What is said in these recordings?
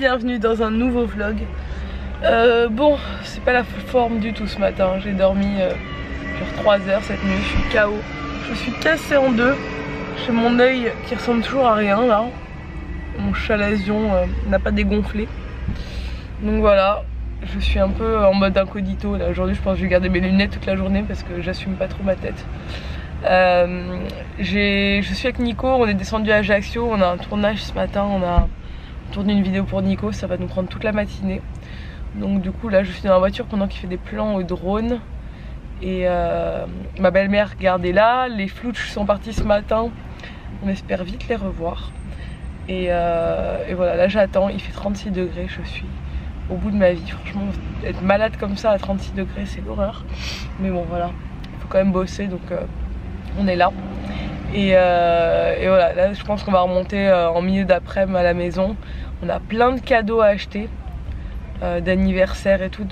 bienvenue dans un nouveau vlog. Bon, c'est pas la forme du tout ce matin, j'ai dormi genre 3 heures cette nuit, je suis KO. Je suis cassée en deux, j'ai mon œil qui ressemble toujours à rien là. Mon chalazion n'a pas dégonflé. Donc voilà, je suis un peu en mode incognito là. Aujourd'hui je pense que je vais garder mes lunettes toute la journée parce que j'assume pas trop ma tête. Je suis avec Nico, on est descendu à Ajaccio, on a un tournage ce matin, on a tourné une vidéo pour Nico, ça va nous prendre toute la matinée. Donc du coup là je suis dans la voiture pendant qu'il fait des plans au drone. Et ma belle-mère regardez là, les flouches sont partis ce matin, on espère vite les revoir. Et voilà, là j'attends, il fait 36 degrés, je suis au bout de ma vie. Franchement, être malade comme ça à 36 degrés c'est l'horreur. Mais bon voilà, il faut quand même bosser donc on est là. Et voilà, là je pense qu'on va remonter en milieu d'après-midi à la maison. On a plein de cadeaux à acheter, d'anniversaire et tout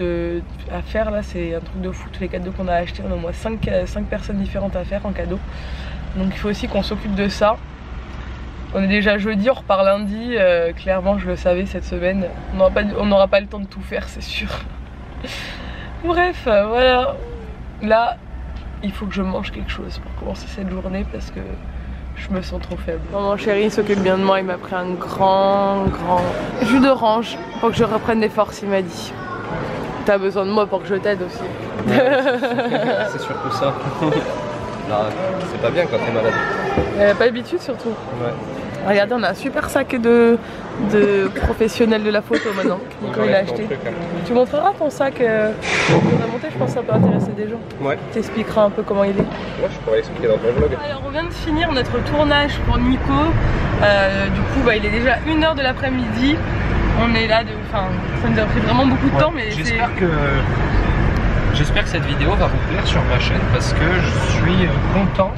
à faire là, c'est un truc de fou. Tous les cadeaux qu'on a achetés, on a au moins 5 personnes différentes à faire en cadeau. Donc il faut aussi qu'on s'occupe de ça. On est déjà jeudi, on repart lundi, clairement je le savais cette semaine. On n'aura pas le temps de tout faire, c'est sûr. Bref, voilà. Là, il faut que je mange quelque chose pour commencer cette journée parce que je me sens trop faible. Maman chérie s'occupe bien de moi, il m'a pris un grand jus d'orange pour que je reprenne des forces, il m'a dit. T'as besoin de moi pour que je t'aide aussi. Ouais, c'est surtout ça. C'est pas bien quand t'es malade. Pas d'habitude surtout. Ouais. Regardez, on a un super sac de professionnels de la photo maintenant. Nico il a acheté. Tu montreras ton sac qu'on a monté, je pense que ça peut intéresser des gens. Ouais. Tu expliqueras un peu comment il est. Moi je pourrais l'expliquer dans ton vlog. Alors on vient de finir notre tournage pour Nico. Du coup il est déjà 1h de l'après-midi. On est là, ça nous a pris vraiment beaucoup de temps. Mais j'espère que cette vidéo va vous plaire sur ma chaîne parce que je suis content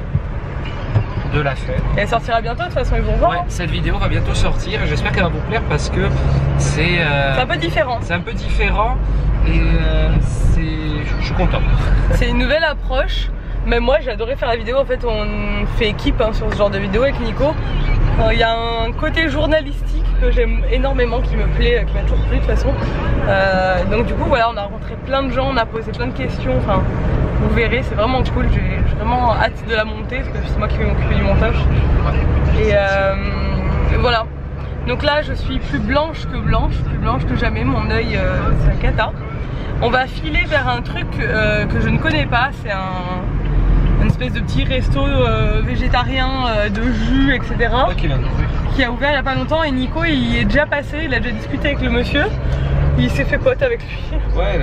de la faire. Et elle sortira bientôt, de toute façon ils vont voir. Ouais, cette vidéo va bientôt sortir et j'espère qu'elle va vous plaire parce que c'est un peu différent. C'est un peu différent et je suis content. C'est une nouvelle approche. Même moi j'ai adoré faire la vidéo, en fait on fait équipe sur ce genre de vidéo avec Nico. Il y a un côté journalistique que j'aime énormément, qui me plaît, qui m'a toujours plu de toute façon. Donc du coup voilà, on a rencontré plein de gens, on a posé plein de questions, enfin vous verrez, c'est vraiment cool, j'ai vraiment hâte de la monter parce que c'est moi qui vais m'occuper du montage. Et voilà, donc là je suis plus blanche que jamais, mon œil c'est un cata. On va filer vers un truc que je ne connais pas, c'est une espèce de petit resto végétarien de jus, etc. Qui a ouvert il n'y a pas longtemps et Nico il est déjà passé, il a déjà discuté avec le monsieur. Il s'est fait pote avec lui. Ouais,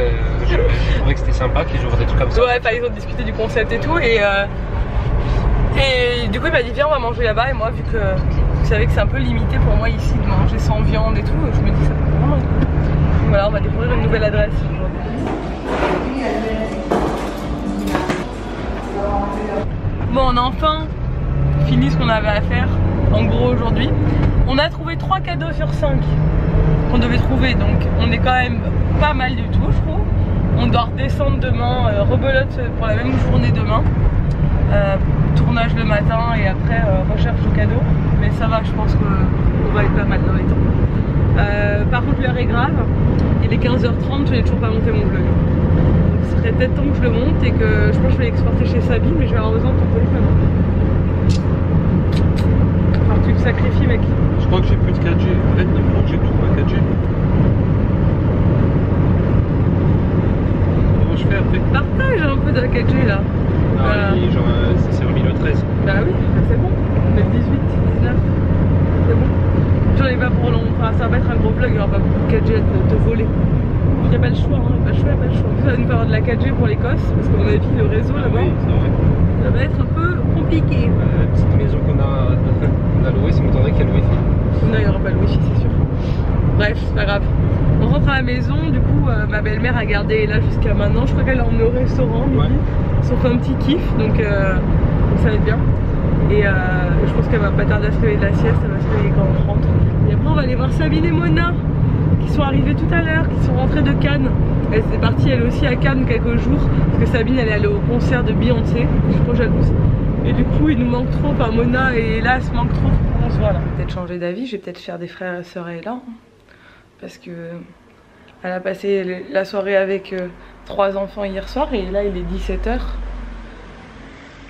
je trouvais que c'était sympa qu'ils ouvrent des trucs comme ça. Ouais, ils ont discuté du concept et tout. Et du coup il m'a dit viens on va manger là-bas. Et moi vu que vous savez que c'est un peu limité pour moi ici de manger sans viande et tout, je me dis ça peut vraiment être cool. Donc voilà, on va découvrir une nouvelle adresse aujourd'hui. Bon, on a enfin fini ce qu'on avait à faire en gros aujourd'hui. On a trouvé 3 cadeaux sur 5 qu'on devait trouver, donc on est quand même pas mal du tout je trouve. On doit redescendre demain, rebelote pour la même journée demain, tournage le matin et après recherche de cadeaux, mais ça va, je pense qu'on va être pas mal dans les temps. Par contre l'heure est grave, il est 15h30, je n'ai toujours pas monté mon vlog. Donc ce serait peut-être temps que je le monte et que je pense que je vais l'exporter chez Sabine, mais je vais avoir besoin de ton téléphone. Enfin tu te sacrifies mec. Je crois que j'ai plus de 4G, en fait il me manque j'ai tout à 4G. Comment je fais après? Partage un peu de la 4G là. Ah oui, genre c'est remis le 13. Bah oui, c'est bon, le 18, 19, c'est bon. J'en ai pas pour longtemps, enfin, ça va pas être un gros vlog, il y aura pas beaucoup de 4G à te voler. Il n'y a pas le choix, hein, il n'y a pas le choix. En plus ça va nous faire de la 4G pour l'Écosse, parce qu'à mon avis le réseau là-bas, oui, ça va être un peu compliqué. La petite maison qu'on a louée, ça m'étonnerait qu'il y ait le wifi. Non, il n'y aura pas le wifi, c'est sûr. Bref, c'est pas grave. On rentre à la maison, du coup ma belle-mère a gardé là jusqu'à maintenant. Je crois qu'elle est emmenée au restaurant, midi. Ils se sont fait un petit kiff, donc ça va être bien. Et je pense qu'elle va pas tarder à se réveiller de la sieste, elle va se réveiller quand on rentre. Et après on va aller voir Sabine et Mona, qui sont arrivées tout à l'heure, qui sont rentrées de Cannes. Elles étaient parties elles aussi à Cannes quelques jours, parce que Sabine elle est allée au concert de Beyoncé, je suis trop jalouse. Et du coup il nous manque trop, enfin Mona et Hélas manquent trop, on se voit là. Peut-être changer d'avis, je vais peut-être faire des frères et sœurs et là. parce que elle a passé la soirée avec 3 enfants hier soir et là il est 17 h.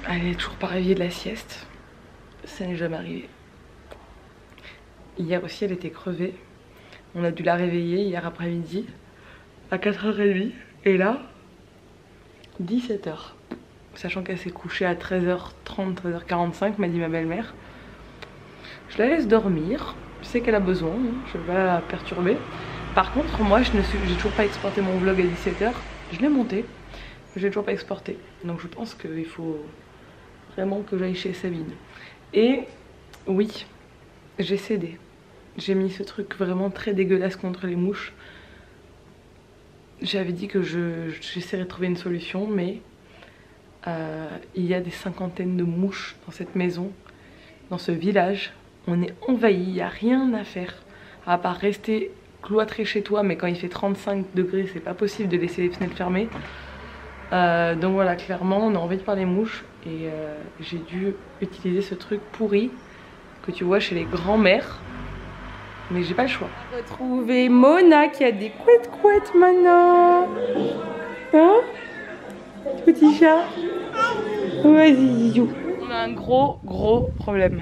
Elle est toujours pas réveillée de la sieste. Ça n'est jamais arrivé. Hier aussi elle était crevée. On a dû la réveiller hier après-midi à 4 h30 et là 17 h. Sachant qu'elle s'est couchée à 13h30, 13h45 m'a dit ma belle-mère. Je la laisse dormir, je sais qu'elle a besoin, je vais pas la perturber. Par contre moi j'ai toujours pas exporté mon vlog à 17 h. Je l'ai monté, mais je l'ai toujours pas exporté. Donc je pense qu'il faut vraiment que j'aille chez Sabine. Et oui, j'ai cédé. J'ai mis ce truc vraiment très dégueulasse contre les mouches. J'avais dit que j'essaierais de trouver une solution, mais il y a des cinquantaines de mouches dans cette maison, dans ce village. On est envahi, il n'y a rien à faire à part rester cloîtré chez toi, mais quand il fait 35 degrés c'est pas possible de laisser les fenêtres fermées. Donc voilà, clairement on est envahi par les mouches et j'ai dû utiliser ce truc pourri que tu vois chez les grands-mères, mais j'ai pas le choix. On va retrouver Mona qui a des couettes maintenant. Hein, petit chat? Vas-y, Zizou. On a un gros problème.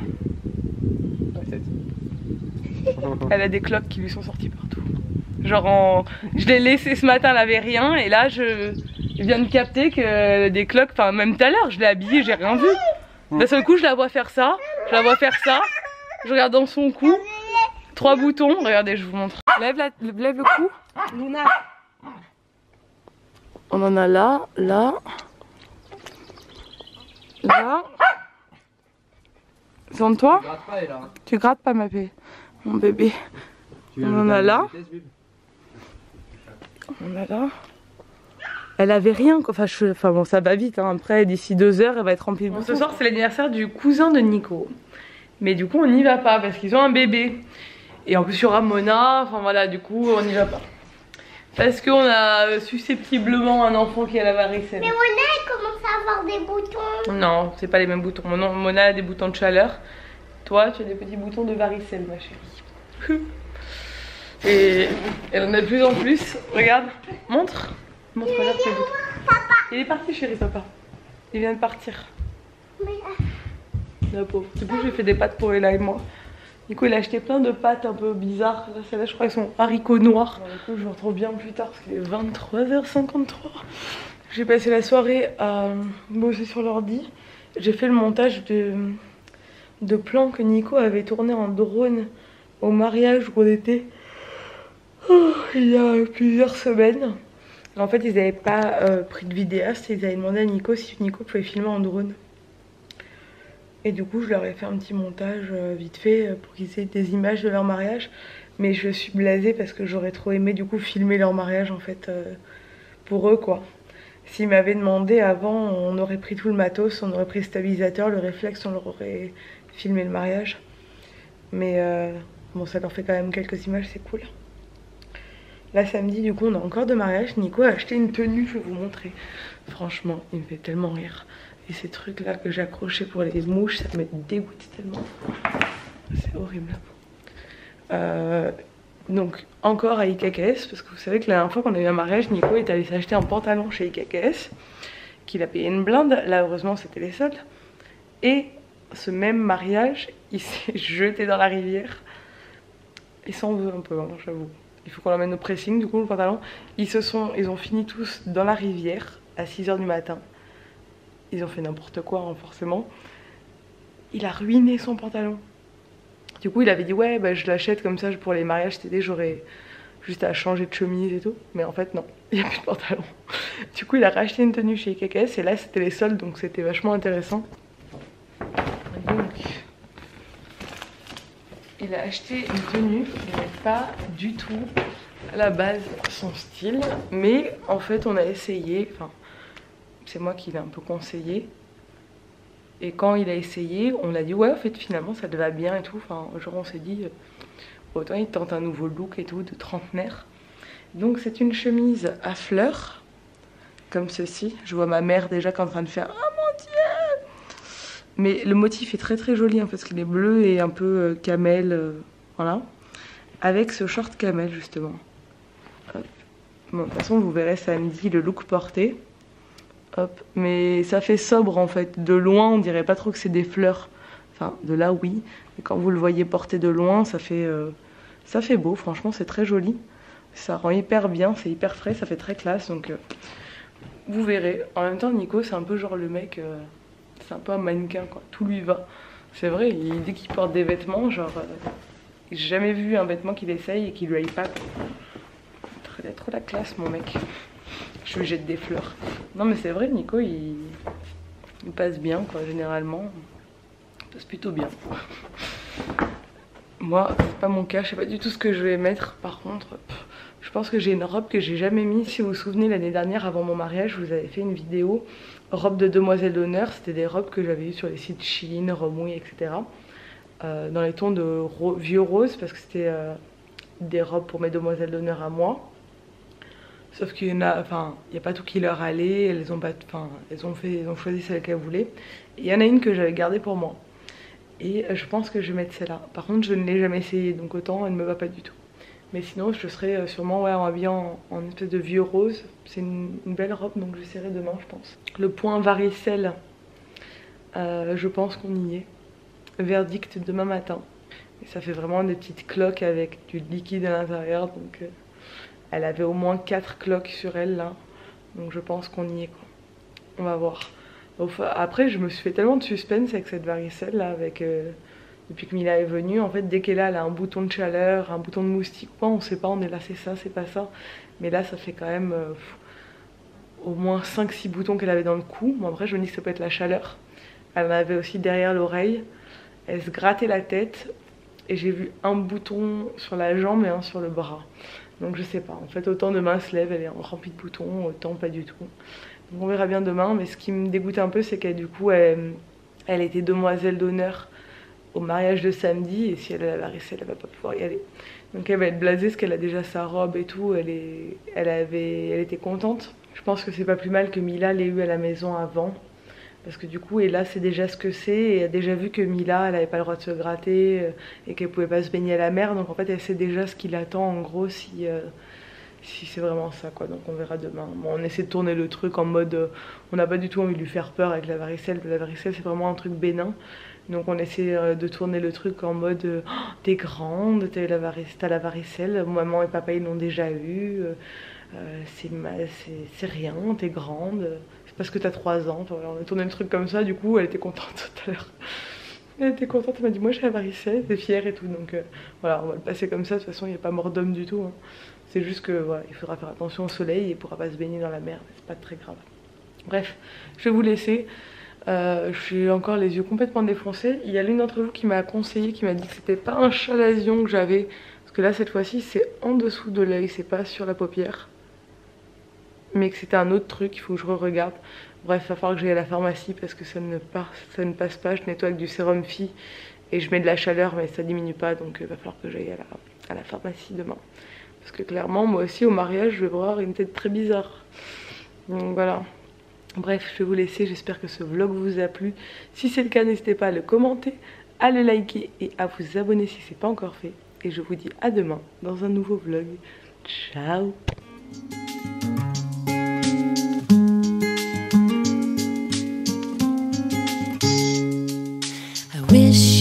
Elle a des cloques qui lui sont sorties partout. Genre je l'ai laissé ce matin, elle avait rien et là je viens de capter que des cloques, enfin même tout à l'heure je l'ai habillée, j'ai rien vu. D'un seul coup je la vois faire ça, je regarde dans son cou, 3 boutons, regardez je vous montre. Lève le cou. Luna. On en a là. Devant toi. Tu grattes pas ma bébé. Mon bébé. On en a là. Elle avait rien, enfin bon ça va vite hein. Après d'ici 2 h elle va être remplie de boutons. Ce soir c'est l'anniversaire du cousin de Nico. Mais du coup on n'y va pas parce qu'ils ont un bébé. Et en plus il y aura Mona, enfin voilà du coup on n'y va pas. Parce qu'on a susceptiblement un enfant qui a la varicelle. Mais Mona elle commence à avoir des boutons. Non, c'est pas les mêmes boutons. Mona a des boutons de chaleur. Toi tu as des petits boutons de varicelle ma chérie. Et elle en a de plus en plus. Regarde, montre-regarde ses boutons. Papa. Il est parti chérie papa. Il vient de partir. La pauvre. Du coup j'ai fait des pâtes pour Ella et moi. Du coup il a acheté plein de pâtes un peu bizarres. Là celles-là je crois qu'elles sont haricots noirs. Du coup je vous retrouve bien plus tard parce qu'il est 23h53. J'ai passé la soirée à bosser sur l'ordi. J'ai fait le montage de plans que Nico avait tourné en drone au mariage où on était il y a plusieurs semaines. En fait ils n'avaient pas pris de vidéaste, ils avaient demandé à Nico si Nico pouvait filmer en drone. Et du coup je leur ai fait un petit montage vite fait pour qu'ils aient des images de leur mariage. Mais je suis blasée parce que j'aurais trop aimé du coup filmer leur mariage en fait pour eux quoi. S'ils m'avaient demandé avant, on aurait pris tout le matos, on aurait pris le stabilisateur, le réflexe, on leur aurait filmé le mariage. Mais bon ça leur fait quand même quelques images, c'est cool. Là samedi du coup on a encore de mariage. Nico a acheté une tenue, je vais vous montrer. Franchement il me fait tellement rire. Et ces trucs là que j'ai accrochés pour les mouches, ça me dégoûte tellement. C'est horrible. Donc encore à IKKS, parce que vous savez que la dernière fois qu'on a eu un mariage, Nico est allé s'acheter un pantalon chez IKKS, qu'il a payé une blinde. Là heureusement c'était les soldes. Et ce même mariage, il s'est jeté dans la rivière. Il s'en veut un peu hein, j'avoue. Il faut qu'on l'emmène au pressing, du coup le pantalon. Ils ont fini tous dans la rivière à 6 h du matin. Ils ont fait n'importe quoi hein, forcément. Il a ruiné son pantalon. Du coup il avait dit ouais bah, je l'achète comme ça pour les mariages cet été, j'aurais juste à changer de chemise et tout. Mais en fait non, il n'y a plus de pantalon. Du coup il a racheté une tenue chez IKKS et là c'était les soldes donc c'était vachement intéressant. Donc il a acheté une tenue qui n'est pas du tout à la base son style. Mais en fait on a essayé, enfin c'est moi qui l'ai un peu conseillé. Et quand il a essayé, on a dit ouais en fait finalement ça te va bien et tout. Enfin genre on s'est dit autant il tente un nouveau look et tout de trentenaire. Donc c'est une chemise à fleurs comme ceci. Je vois ma mère déjà qui est en train de faire oh mon dieu. Mais le motif est très très joli hein, parce qu'il est bleu et un peu camel voilà. avec ce short camel justement. Hop. Bon, de toute façon vous verrez samedi le look porté. Hop. Mais ça fait sobre en fait. De loin on dirait pas trop que c'est des fleurs. Enfin de là oui. Mais quand vous le voyez porté de loin ça fait beau. Franchement c'est très joli. Ça rend hyper bien, c'est hyper frais, ça fait très classe. Donc vous verrez. En même temps Nico c'est un peu genre le mec... c'est un peu un mannequin quoi. Tout lui va. C'est vrai, dès qu'il porte des vêtements, genre... j'ai jamais vu un vêtement qu'il essaye et qu'il lui aille pas. Il a trop la classe, mon mec. Je lui jette des fleurs. Non, mais c'est vrai, Nico, il passe bien, quoi, généralement. Il passe plutôt bien. Moi, c'est pas mon cas. Je sais pas du tout ce que je vais mettre. Par contre, je pense que j'ai une robe que j'ai jamais mise. Si vous vous souvenez, l'année dernière, avant mon mariage, je vous avais fait une vidéo robe de demoiselle d'honneur. C'était des robes que j'avais eues sur les sites Shein, Romwe, etc. Dans les tons de vieux rose, parce que c'était des robes pour mes demoiselles d'honneur à moi. Sauf qu'il y en a, enfin, il n'y a pas tout qui leur allait, elles ont choisi celle qu'elles voulaient. Et il y en a une que j'avais gardée pour moi. Et je pense que je vais mettre celle-là. Par contre, je ne l'ai jamais essayée, donc autant elle ne me va pas du tout. Mais sinon, je serais sûrement habillée en espèce de vieux rose. C'est une belle robe, donc j'essaierai demain, je pense. Le point varicelle, je pense qu'on y est. Verdict demain matin. Et ça fait vraiment des petites cloques avec du liquide à l'intérieur, donc elle avait au moins 4 cloques sur elle là, donc je pense qu'on y est quoi. On va voir. Après je me suis fait tellement de suspense avec cette varicelle là, depuis que Mila est venue. En fait dès qu'elle est là, elle a un bouton de chaleur, un bouton de moustique, quoi, on sait pas, on est là c'est ça, c'est pas ça. Mais là ça fait quand même au moins 5-6 boutons qu'elle avait dans le cou. Bon après je me dis que ça peut être la chaleur. Elle en avait aussi derrière l'oreille. Elle se grattait la tête et j'ai vu un bouton sur la jambe et un sur le bras. Donc je sais pas, en fait autant demain elle se lève, elle est remplie de boutons, autant pas du tout. Donc on verra bien demain, mais ce qui me dégoûte un peu c'est qu'elle du coup elle était demoiselle d'honneur au mariage de samedi, et si elle a la varicelle elle va pas pouvoir y aller. Donc elle va être blasée parce qu'elle a déjà sa robe et tout, elle était contente. Je pense que c'est pas plus mal que Mila l'ait eu à la maison avant. Parce que du coup, et là c'est déjà ce que c'est, et elle a déjà vu que Mila, elle avait pas le droit de se gratter, et qu'elle pouvait pas se baigner à la mer, donc en fait elle sait déjà ce qui l'attend en gros si c'est vraiment ça quoi, donc on verra demain. Bon, on essaie de tourner le truc en mode, on n'a pas du tout envie de lui faire peur avec la varicelle c'est vraiment un truc bénin, donc on essaie de tourner le truc en mode, oh, t'es grande, t'as la varicelle, maman et papa ils l'ont déjà eu, c'est rien, t'es grande. Parce que t'as 3 ans, on a tourné le truc comme ça, du coup elle était contente tout à l'heure. Elle était contente, elle m'a dit moi j'ai la varicelle, t'es fière et tout, donc voilà, on va le passer comme ça, de toute façon il n'y a pas mort d'homme du tout. Hein. C'est juste que voilà, il faudra faire attention au soleil et il pourra pas se baigner dans la mer, mais c'est pas très grave. Bref, je vais vous laisser, j'ai encore les yeux complètement défoncés. Il y a l'une d'entre vous qui m'a conseillé, qui m'a dit que c'était pas un chalazion que j'avais, parce que là cette fois-ci c'est en dessous de l'œil, c'est pas sur la paupière. Mais que c'était un autre truc, il faut que je re-regarde. Bref, il va falloir que j'aille à la pharmacie parce que ça ne passe pas. Je nettoie avec du sérum Phi et je mets de la chaleur, mais ça diminue pas, donc il va falloir que j'aille à la pharmacie demain. Parce que clairement, moi aussi au mariage, je vais avoir une tête très bizarre. Donc voilà. Bref, je vais vous laisser, j'espère que ce vlog vous a plu. Si c'est le cas, n'hésitez pas à le commenter, à le liker et à vous abonner si ce n'est pas encore fait. Et je vous dis à demain dans un nouveau vlog. Ciao! Wish